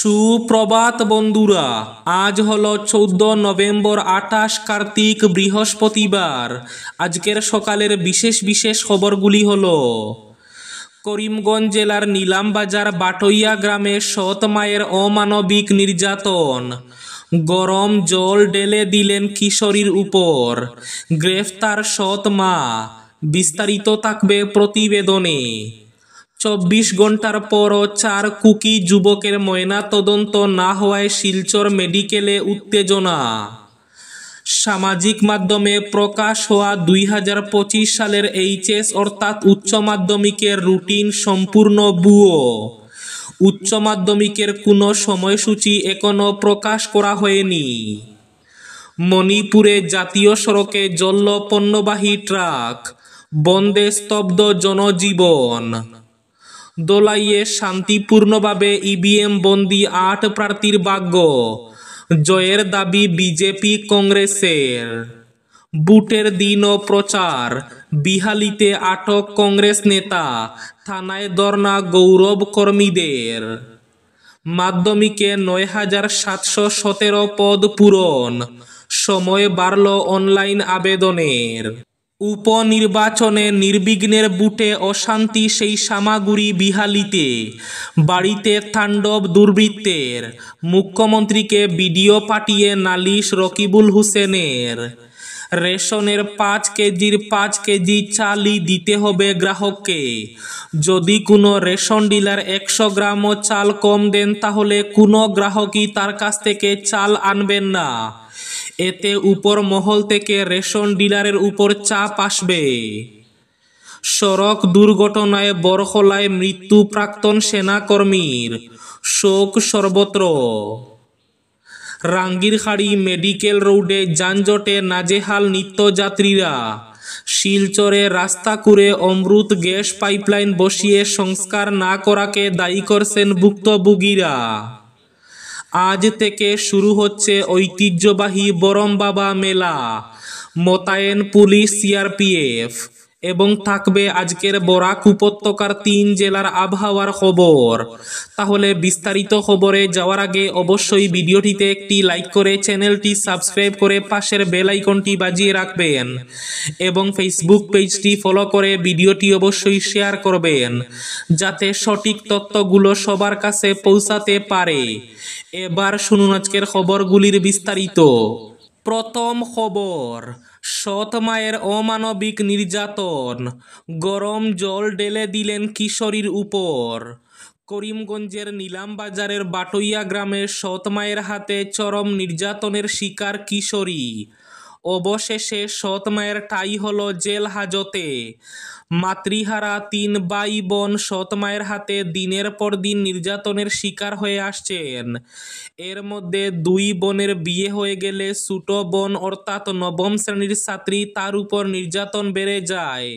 সুপ্রভাত বন্ধুরা, আজ হলো 14 নভেম্বর 28 কার্তিক বৃহস্পতিবার। আজকের সকালের বিশেষ বিশেষ খবরগুলি হলো: করিমগঞ্জ জেলার নিলামবাজার বাটইয়া গ্রামে সৎ মায়ের অমানবিক নির্যাতন, গরম জল ঢেলে দিলেন কিশোরীর উপর, গ্রেফতার সৎ মা। বিস্তারিত থাকবে প্রতিবেদনে। 24 ঘন্টার পরও 4 কুকি যুবকের ময়নাতদন্ত না হওয়ায় শিলচর মেডিকেলে উত্তেজনা। সামাজিক মাধ্যমে প্রকাশ হওয়া 2025 সালের এইচএস অর্থাৎ উচ্চ মাধ্যমিকের রুটিন সম্পূর্ণ ভুয়ো। উচ্চ মাধ্যমিকের কোনো সময়সূচি এখনো প্রকাশ করা হয়নি। মণিপুরে জাতীয় সড়কে জ্বলল পণ্যবাহী ট্রাক, বন্ধে স্তব্ধ জনজীবন। দোলাইয়ে শান্তিপূর্ণভাবে ইভিএম বন্দি 8 প্রার্থীর ভাগ্য, জয়ের দাবি বিজেপি কংগ্রেসের। ভোটের দিনও প্রচার, বিহালিতে আটক কংগ্রেস নেতা, থানায় ধর্ণা গৌরব কর্মীদের। মাধ্যমিকে ৯,৭১৭ পদ পূরণ, সময় বাড়ল অনলাইন আবেদনের। উপনির্বাচনে নির্বিঘ্নের ভোটে অশান্তি সেই সামাগুড়ি বিহালিতে, বাড়িতে তাণ্ডব দুর্বৃত্তের, মুখ্যমন্ত্রীকে ভিডিও পাঠিয়ে নালিশ রকিবুল হোসেনের। রেশনের 5 কেজির 5 কেজি চালই দিতে হবে গ্রাহককে। যদি কোনো রেশন ডিলার 100 গ্রামও চাল কম দেন তাহলে কোনো গ্রাহকই তার কাছ থেকে চাল আনবেন না। এতে উপর মহল থেকে রেশন ডিলারের উপর চাপ আসবে। সড়ক দুর্ঘটনায় বরখলায় মৃত্যু প্রাক্তন সেনাকর্মীর, শোক সর্বত্র। রাঙ্গিরখাড়ি মেডিকেল রোডে যানজটে নাজেহাল নিত্যযাত্রীরা। শিলচরে রাস্তা খুঁড়ে অমৃত গ্যাস পাইপলাইন বসিয়ে সংস্কার না করাকে দায়ী করছেন ভুক্তভোগীরা। আজ থেকে শুরু হচ্ছে ঐতিহ্যবাহী বরমবাবা মেলা, মোতায়েন পুলিশ সিআরপিএফ। এবং থাকবে আজকের বরাক উপত্যকার 3 জেলার আবহাওয়ার খবর। তাহলে বিস্তারিত খবরে যাওয়ার আগে অবশ্যই ভিডিওটিতে একটি লাইক করে চ্যানেলটি সাবস্ক্রাইব করে পাশের বেল আইকনটি বাজিয়ে রাখবেন এবং ফেসবুক পেজটি ফলো করে ভিডিওটি অবশ্যই শেয়ার করবেন যাতে সঠিক তথ্যগুলো সবার কাছে পৌঁছাতে পারে। এবার শুনুন আজকের খবরগুলির বিস্তারিত। প্রথম খবর, সৎ মায়ের অমানবিক নির্যাতন, গরম জল ঢেলে দিলেন কিশোরীর উপর। করিমগঞ্জের নিলামবাজারের বাটইয়া গ্রামে সৎ মায়ের হাতে চরম নির্যাতনের শিকার কিশোরী। অবশেষে সৎ মায়ের ঠাঁই হলো জেল হাজতে। মাতৃহারা 3 ভাই বোন সৎ মায়ের হাতে দিনের পর দিন নির্যাতনের শিকার হয়ে আসছেন। এর মধ্যে 2 বোনের বিয়ে হয়ে গেলে ছোট বোন অর্থাৎ 9ম শ্রেণীর ছাত্রী, তার উপর নির্যাতন বেড়ে যায়।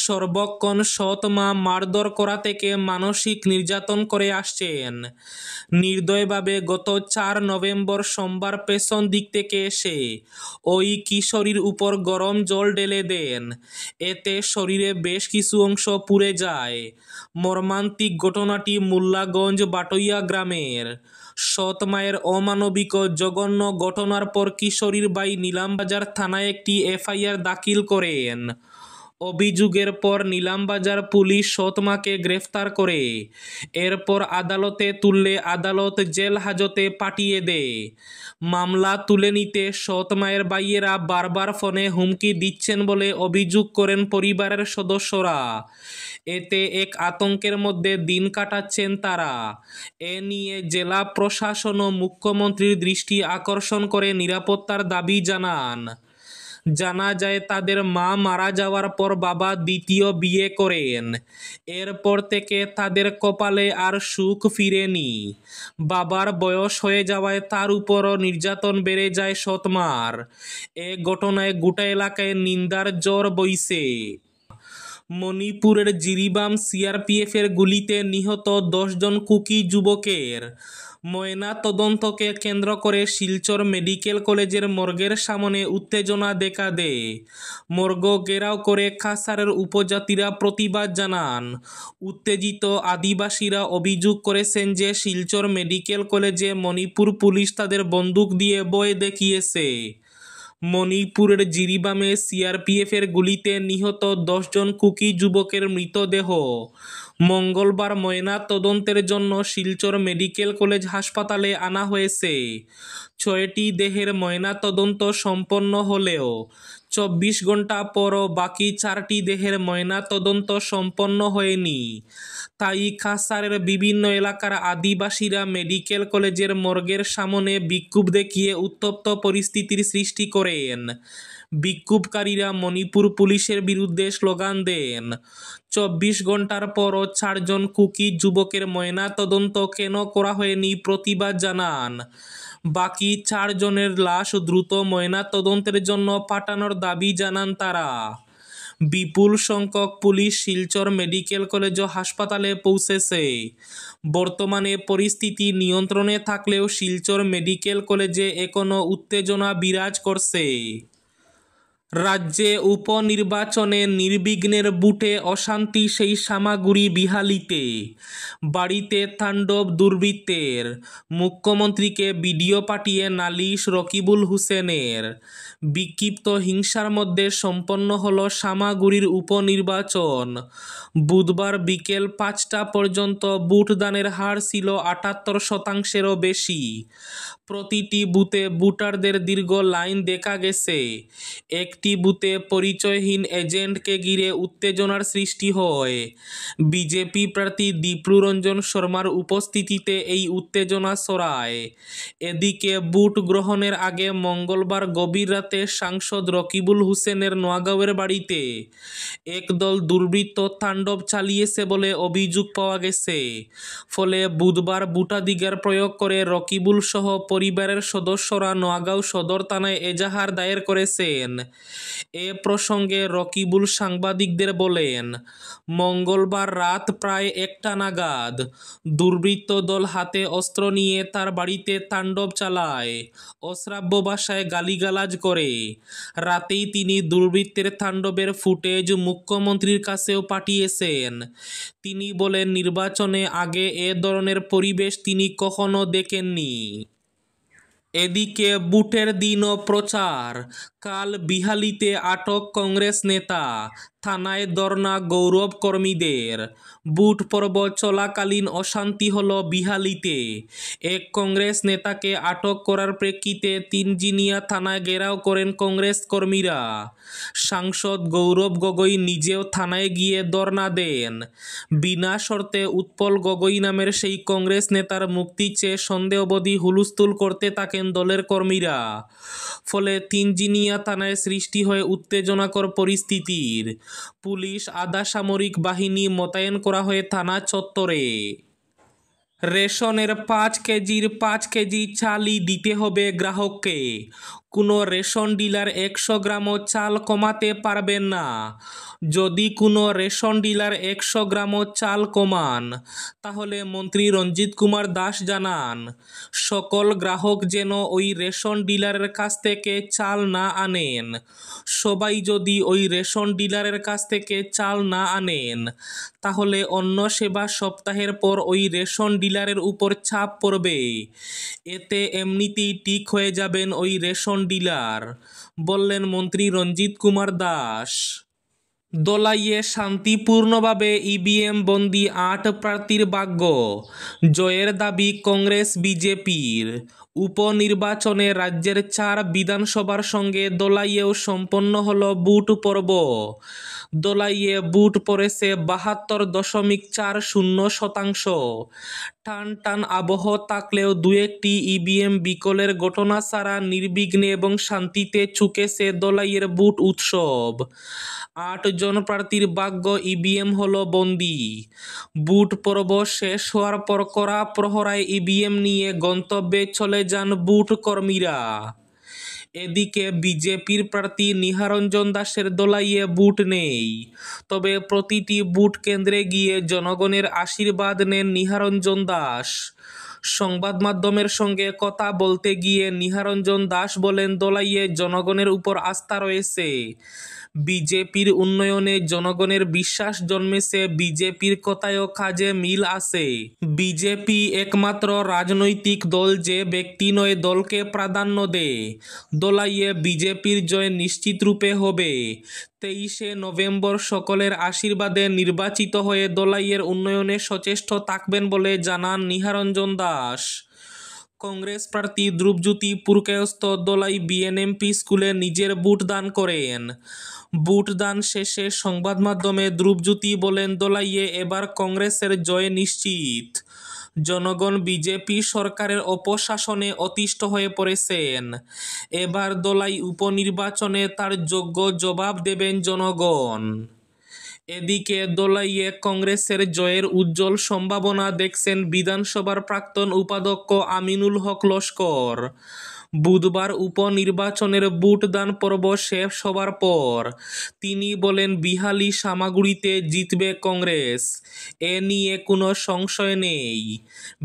সর্বক্ষণ সৎ মা মারধর করা থেকে মানসিক নির্যাতন করে আসছেন। নির্দয়ভাবে গত 4 নভেম্বর সোমবার পেছন দিক থেকে এসে ওই কিশোরীর উপর গরম জল ঢেলে দেন। এতে শরীরে বেশ কিছু অংশ পুড়ে যায়। মর্মান্তিক ঘটনাটি মোল্লাগঞ্জ বাটইয়া গ্রামের। সৎ মায়ের অমানবিক ও জঘন্য ঘটনার পর কিশোরীর ভাই নিলামবাজার থানায় একটি এফআইআর দাখিল করেন। অভিযোগের পর নিলামবাজার পুলিশ সৎ মাকে গ্রেফতার করে। এরপর আদালতে তুললে আদালত জেল হাজতে পাঠিয়ে দেয়। মামলা তুলে নিতে সৎ মায়ের ভাইয়েরা বারবার ফোনে হুমকি দিচ্ছেন বলে অভিযোগ করেন পরিবারের সদস্যরা। এতে এক আতঙ্কের মধ্যে দিন কাটাচ্ছেন তারা। এ নিয়ে জেলা প্রশাসন ও মুখ্যমন্ত্রীর দৃষ্টি আকর্ষণ করে নিরাপত্তার দাবি জানান। জানা যায় তাদের মা মারা যাওয়ার পর বাবা দ্বিতীয় বিয়ে করেন। এরপর থেকে তাদের কপালে আর সুখ ফিরেনি। বাবার বয়স হয়ে যাওয়ায় তার উপরও নির্যাতন বেড়ে যায় সৎ মার। এ ঘটনায় গোটা এলাকায় নিন্দার জ্বর বইছে। মণিপুরের জিরিবাম সিআরপিএফের গুলিতে নিহত 10 জন কুকি যুবকের ময়না তদন্তকে কেন্দ্র করে শিলচর মেডিকেল কলেজের মর্গের সামনে উত্তেজনা দেখা দেয়। মর্গ ঘেরাও করে কাছাড়ের উপজাতিরা প্রতিবাদ জানান। উত্তেজিত আদিবাসীরা অভিযোগ করেছেন যে শিলচর মেডিকেল কলেজে মণিপুর পুলিশ তাদের বন্দুক দিয়ে ভয় দেখিয়েছে। মণিপুরের জিরিবামে সিআরপিএফের গুলিতে নিহত 10 জন কুকি যুবকের মৃতদেহ মঙ্গলবার ময়না তদন্তের জন্য শিলচর মেডিকেল কলেজ হাসপাতালে আনা হয়েছে। 6টি দেহের ময়না তদন্ত সম্পন্ন হলেও 24 ঘন্টা পরও বাকি 4টি দেহের ময়না তদন্ত সম্পন্ন হয়নি। তাই কাছাড়ের বিভিন্ন এলাকার আদিবাসীরা মেডিকেল কলেজের মর্গের সামনে বিক্ষোভ দেখিয়ে উত্তপ্ত পরিস্থিতির সৃষ্টি করেন। বিক্ষোভকারীরা মণিপুর পুলিশের বিরুদ্ধে স্লোগান দেন। 24 ঘন্টার পরও 4 জন কুকি যুবকের ময়না তদন্ত কেন করা হয়নি প্রতিবাদ জানান। বাকি 4 জনের লাশ দ্রুত ময়না তদন্তের জন্য পাঠানোর দাবি জানান তারা। বিপুল সংখ্যক পুলিশ শিলচর মেডিকেল কলেজ ও হাসপাতালে পৌঁছেছে। বর্তমানে পরিস্থিতি নিয়ন্ত্রণে থাকলেও শিলচর মেডিকেল কলেজে এখনও উত্তেজনা বিরাজ করছে। রাজ্যে উপনির্বাচনে নির্বিঘ্নের বুটে অশান্তি সেই সামাগুড়ি বিহালিতে। বাড়িতে তাণ্ডব দুর্বৃত্তের, মুখ্যমন্ত্রীকে ভিডিও পাঠিয়ে নালিশ রকিবুল হুসেনের। বিক্ষিপ্ত হিংসার মধ্যে সম্পন্ন হল সামাগুড়ির উপনির্বাচন। বুধবার বিকেল 5টা পর্যন্ত ভোটদানের হার ছিল 78%-এরও বেশি। প্রতিটি বুথে ভোটারদের দীর্ঘ লাইন দেখা গেছে। একটি বুথে পরিচয়হীন এজেন্টকে ঘিরে উত্তেজনার সৃষ্টি হয়। বিজেপি প্রার্থী দীপ্লু রঞ্জন শর্মার উপস্থিতিতে এই উত্তেজনা ছড়ায়। এদিকে ভোট গ্রহণের আগে মঙ্গলবার গভীর রাতে সাংসদ রকিবুল হুসেনের নোয়াগাঁওয়ের বাড়িতে একদল দুর্বৃত্ত তাণ্ডব চালিয়েছে বলে অভিযোগ পাওয়া গেছে। ফলে বুধবার ভোটাধিকার প্রয়োগ করে রকিবুল সহ পরিবারের সদস্যরা নোয়াগাঁও সদর থানায় এজাহার দায়ের করেছেন। এ প্রসঙ্গে রকিবুল সাংবাদিকদের বলেন, মঙ্গলবার রাত প্রায় 1টা নাগাদ দুর্বৃত্ত দল হাতে অস্ত্র নিয়ে তার বাড়িতে তাণ্ডব চালায়, অশ্রাব্য ভাষায় গালিগালাজ করে। রাতেই তিনি দুর্বৃত্তের তাণ্ডবের ফুটেজ মুখ্যমন্ত্রীর কাছেও পাঠিয়েছেন। তিনি বলেন, নির্বাচনে আগে এ ধরনের পরিবেশ তিনি কখনো দেখেননি। এদিকে ভোটের দিনও প্রচার। কাল বিহালিতে আটক কংগ্রেস নেতা, থানায় ধর্ণা গৌরব কর্মীদের। ভোট পর্ব চলাকালীন অশান্তি হল বিহালিতে। এক কংগ্রেস নেতাকে আটক করার প্রেক্ষিতে তিনজিনিয়া থানায় ঘেরাও করেন কংগ্রেস কর্মীরা। সাংসদ গৌরব গগৈ নিজেও থানায় গিয়ে ধর্ণা দেন। বিনা শর্তে উৎপল গগৈ নামের সেই কংগ্রেস নেতার মুক্তি চেয়ে সন্ধ্যা অবধি হুলস্থুল করতে থাকেন দলের কর্মীরা। ফলে তিনজিনিয়া থানায় সৃষ্টি হয় উত্তেজনাকর পরিস্থিতির। পুলিশ আধা সামরিক বাহিনী মোতায়েন করা হয় থানা চত্বরে। রেশনের 5 কেজির 5 কেজি চালই দিতে হবে গ্রাহককে। কোনো রেশন ডিলার 100 গ্রামও চাল কমাতে পারবেন না। যদি কোনো রেশন ডিলার 100 গ্রামও চাল কমান, তাহলে মন্ত্রী রঞ্জিত কুমার দাস জানান, সকল গ্রাহক যেন ওই রেশন ডিলারের কাছ থেকে চাল না আনেন। সবাই যদি ওই রেশন ডিলারের কাছ থেকে চাল না আনেন, তাহলে অন্য সেবা সপ্তাহের পর ওই রেশন ডিলারের উপর চাপ পড়বে। এতে এমনিতেই ঠিক হয়ে যাবেন ওই রেশন ডিলার, বললেন মন্ত্রী রঞ্জিত কুমার দাস। দলাইয়ে শান্তিপূর্ণভাবে ইভিএম বন্দী 8 প্রার্থীর ভাগ্য। জয়ের দাবি কংগ্রেস বিজেপির। উপনির্বাচনে রাজ্যের 4 বিধানসভার সঙ্গে দলাইয়েও সম্পন্ন হল ভোট পর্ব। দলাইয়ে ভোট পড়েছে 72.40%। টান টান আবহ থাকলেও 2-1টি ইভিএম বিকলের ঘটনা ছাড়া নির্বিঘ্নে এবং শান্তিতে চুকেছে দলাইয়ের ভোট উৎসব। 8 জন প্রার্থীর ভাগ্য ইভিএম হল বন্দী। ভোট পর্ব শেষ হওয়ার পর কড়া প্রহরায় ইভিএম নিয়ে গন্তব্যে চলে যান ভোট কর্মীরা। এদিকে বিজেপির প্রার্থী নিহারঞ্জন দাসের দোলাইয়ে বুট নেই, তবে প্রতিটি বুট কেন্দ্রে গিয়ে জনগণের আশীর্বাদ নেন নিহারঞ্জন দাস। সংবাদ মাধ্যমের সঙ্গে কথা বলতে গিয়ে নিহারঞ্জন দাস বলেন, দোলাইয়ে জনগণের উপর আস্থা রয়েছে। বিজেপির উন্নয়নে জনগণের বিশ্বাস জন্মেছে, বিজেপির কথায়ও কাজে মিল আছে। বিজেপি একমাত্র রাজনৈতিক দল যে ব্যক্তি নয় দলকে প্রাধান্য দেয়। দোলাইয়ে বিজেপির জয় নিশ্চিত রূপে হবে। 23শে নভেম্বর সকলের আশীর্বাদে নির্বাচিত হয়ে দোলাইয়ের উন্নয়নে সচেষ্ট থাকবেন বলে জানান নিহারঞ্জন দাস। কংগ্রেস প্রার্থী ধ্রুবজ্যোতি পুরকায়স্থ দোলাই বিএনএমপি স্কুলে নিজের বুট দান করেন। বুট দান শেষে সংবাদ মাধ্যমে ধ্রুবজ্যোতি বলেন, দোলাইয়ে এবার কংগ্রেসের জয় নিশ্চিত। জনগণ বিজেপি সরকারের অপশাসনে অতিষ্ঠ হয়ে পড়েছেন। এবার দোলাই উপনির্বাচনে তার যোগ্য জবাব দেবেন জনগণ। এদিকে দোলাইয়ে কংগ্রেসের জয়ের উজ্জ্বল সম্ভাবনা দেখছেন বিধানসভার প্রাক্তন উপাধ্যক্ষ আমিনুল হক লস্কর। বুধবার উপনির্বাচনের ভোটদান পর্ব শেষ হবার পর তিনি বলেন, বিহালি সামাগুড়িতে জিতবে কংগ্রেস, এ নিয়ে কোনো সংশয় নেই।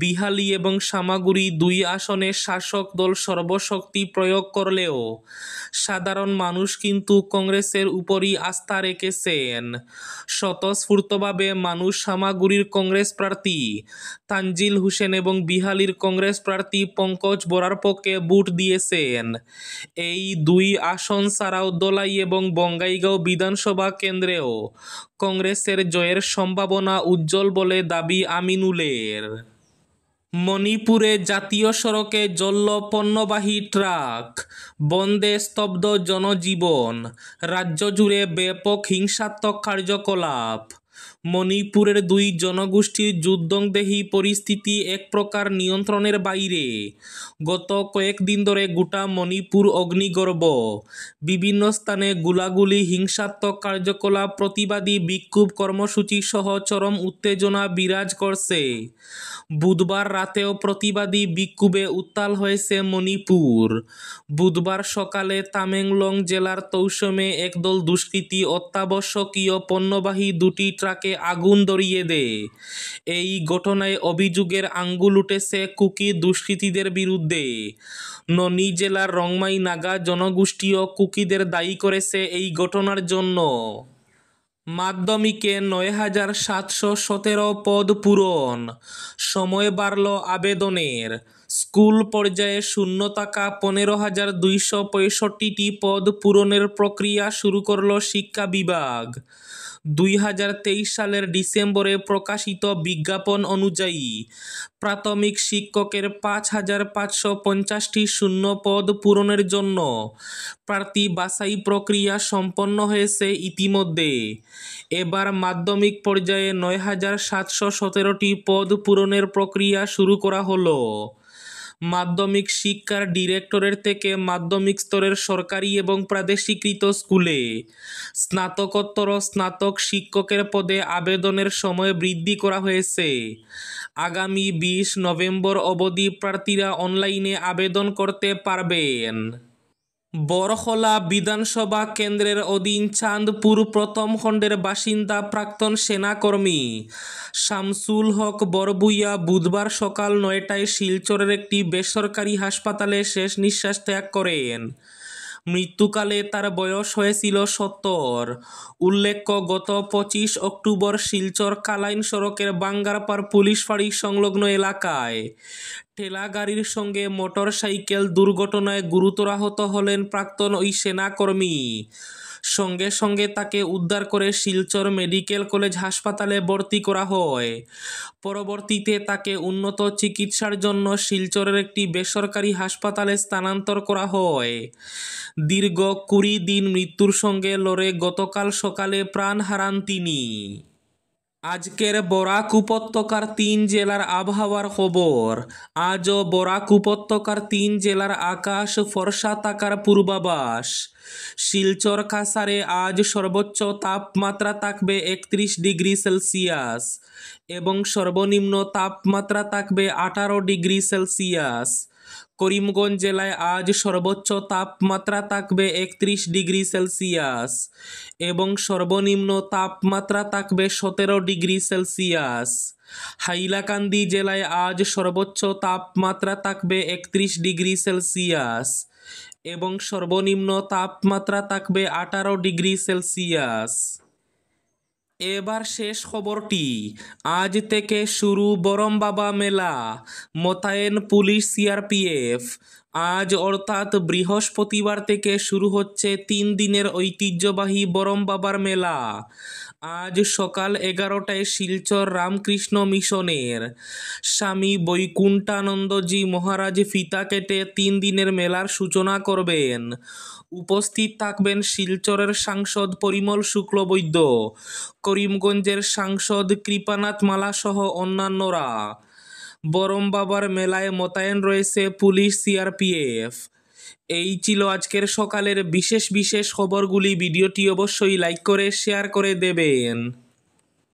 বিহালি এবং সামাগুড়ি দুই আসনে শাসক দল সর্বশক্তি প্রয়োগ করলেও সাধারণ মানুষ কিন্তু কংগ্রেসের উপরই আস্থা রেখেছেন। স্বতঃস্ফূর্তভাবে মানুষ সামাগুড়ির কংগ্রেস প্রার্থী তানজিল হোসেন এবং বিহালির কংগ্রেস প্রার্থী পঙ্কজ বরার পক্ষে ভোট দিয়েছেন। এই দুই আসন ছাড়াও দোলাই এবং বঙ্গাইগাঁও বিধানসভা কেন্দ্রেও কংগ্রেসের জয়ের সম্ভাবনা উজ্জ্বল বলে দাবি আমিনুলের। মণিপুরে জাতীয় সড়কে জ্বলল পণ্যবাহী ট্রাক, বন্ধে স্তব্ধ জনজীবন, রাজ্য জুড়ে ব্যাপক হিংসাত্মক কার্যকলাপ। মণিপুরের দুই জনগোষ্ঠীর যুদ্ধংদেহী পরিস্থিতি এক প্রকার নিয়ন্ত্রণের বাইরে। গত কয়েকদিন ধরে গোটা মণিপুর অগ্নিগর্ভ। বিভিন্ন স্থানে গোলাগুলি, হিংসাত্মক কার্যকলাপ, প্রতিবাদী বিক্ষোভ কর্মসূচি সহ চরম উত্তেজনা বিরাজ করছে। বুধবার রাতেও প্রতিবাদী বিক্ষোভে উত্তাল হয়েছে মণিপুর। বুধবার সকালে তামেংলং জেলার তৌসমে একদল দুষ্কৃতী অত্যাবশ্যকীয় পণ্যবাহী দুটি ট্রাকে আগুন ধরিয়ে দেয়। এই ঘটনায় অভিযোগের আঙ্গুল উঠেছে কুকি দুষ্কৃতীদের বিরুদ্ধে। ননি জেলার রংমাই নাগা জনগোষ্ঠীও কুকিদের দায়ী করেছে এই ঘটনার জন্য। মাধ্যমিকে ৯,৭১৭ পদ পূরণ, সময় বাড়ল আবেদনের। স্কুল পর্যায়ে শূন্য থাকা ১৫,২৬৫টি পদ পূরণের প্রক্রিয়া শুরু করল শিক্ষা বিভাগ। ২০২৩ সালের ডিসেম্বরে প্রকাশিত বিজ্ঞাপন অনুযায়ী প্রাথমিক শিক্ষকের ৫,৫৫০টি শূন্য পদ পূরণের জন্য প্রার্থী বাছাই প্রক্রিয়া সম্পন্ন হয়েছে ইতিমধ্যে। এবার মাধ্যমিক পর্যায়ে ৯,৭১৭টি পদ পূরণের প্রক্রিয়া শুরু করা হলো। মাধ্যমিক শিক্ষার ডিরেক্টরেট থেকে মাধ্যমিক স্তরের সরকারি এবং প্রাদেশিকৃত স্কুলে স্নাতকোত্তর ও স্নাতক শিক্ষকের পদে আবেদনের সময় বৃদ্ধি করা হয়েছে। আগামী ২০ নভেম্বর অবধি প্রার্থীরা অনলাইনে আবেদন করতে পারবেন। বরখলা বিধানসভা কেন্দ্রের অধীন চাঁদপুর প্রথম খণ্ডের বাসিন্দা প্রাক্তন সেনাকর্মী শামসুল হক বরভূঁইয়া বুধবার সকাল ৯টায় শিলচরের একটি বেসরকারি হাসপাতালে শেষ নিঃশ্বাস ত্যাগ করেন। মৃত্যুকালে তার বয়স হয়েছিল ৭০। উল্লেখ্য, গত ২৫ অক্টোবর শিলচর কালাইন সড়কের বাঙ্গারপাড় পুলিশ ফাঁড়ি সংলগ্ন এলাকায় ঠেলাগাড়ির সঙ্গে মোটরসাইকেল দুর্ঘটনায় গুরুতর আহত হলেন প্রাক্তন ওই সেনাকর্মী। সঙ্গে সঙ্গে তাকে উদ্ধার করে শিলচর মেডিকেল কলেজ হাসপাতালে ভর্তি করা হয়। পরবর্তীতে তাকে উন্নত চিকিৎসার জন্য শিলচরের একটি বেসরকারি হাসপাতালে স্থানান্তর করা হয়। দীর্ঘ ২০ দিন মৃত্যুর সঙ্গে লড়ে গতকাল সকালে প্রাণ হারান তিনি। আজকের বরাক উপত্যকার ৩ জেলার আবহাওয়ার খবর। আজও বরাক উপত্যকার ৩ জেলার আকাশ ফর্সা থাকার পূর্বাভাস। শিলচর কাছাড়ে আজ সর্বোচ্চ তাপমাত্রা থাকবে ৩১ ডিগ্রি সেলসিয়াস এবং সর্বনিম্ন তাপমাত্রা থাকবে ১৮ ডিগ্রি সেলসিয়াস। করিমগঞ্জ জেলায় আজ সর্বোচ্চ তাপমাত্রা থাকবে 31 ডিগ্রি সেলসিয়াস এবং সর্বনিম্ন তাপমাত্রা থাকবে 17 ডিগ্রি সেলসিয়াস। হাইলাকান্দি জেলায় আজ সর্বোচ্চ তাপমাত্রা থাকবে 31 ডিগ্রি সেলসিয়াস এবং সর্বনিম্ন তাপমাত্রা থাকবে 18 ডিগ্রি সেলসিয়াস। এবার শেষ খবরটি। আজ থেকে শুরু বরমবাবা মেলা, মোতায়েন পুলিশ সিআরপিএফ। আজ অর্থাৎ বৃহস্পতিবার থেকে শুরু হচ্ছে 3 দিনের ঐতিহ্যবাহী বরমবাবার মেলা। আজ সকাল 11টায় শিলচর রামকৃষ্ণ মিশনের স্বামী বৈকুণ্ঠানন্দজি মহারাজ ফিতা কেটে 3 দিনের মেলার সূচনা করবেন। উপস্থিত থাকবেন শিলচরের সাংসদ পরিমল শুক্লবৈদ্য, করিমগঞ্জের সাংসদ কৃপানাথ মালা সহ অন্যান্যরা। বরমবাবার মেলায় মোতায়েন রয়েছে পুলিশ সিআরপিএফ। এই ছিল আজকের সকালের বিশেষ খবরগুলি। ভিডিওটি অবশ্যই লাইক করে শেয়ার করে দেবেন।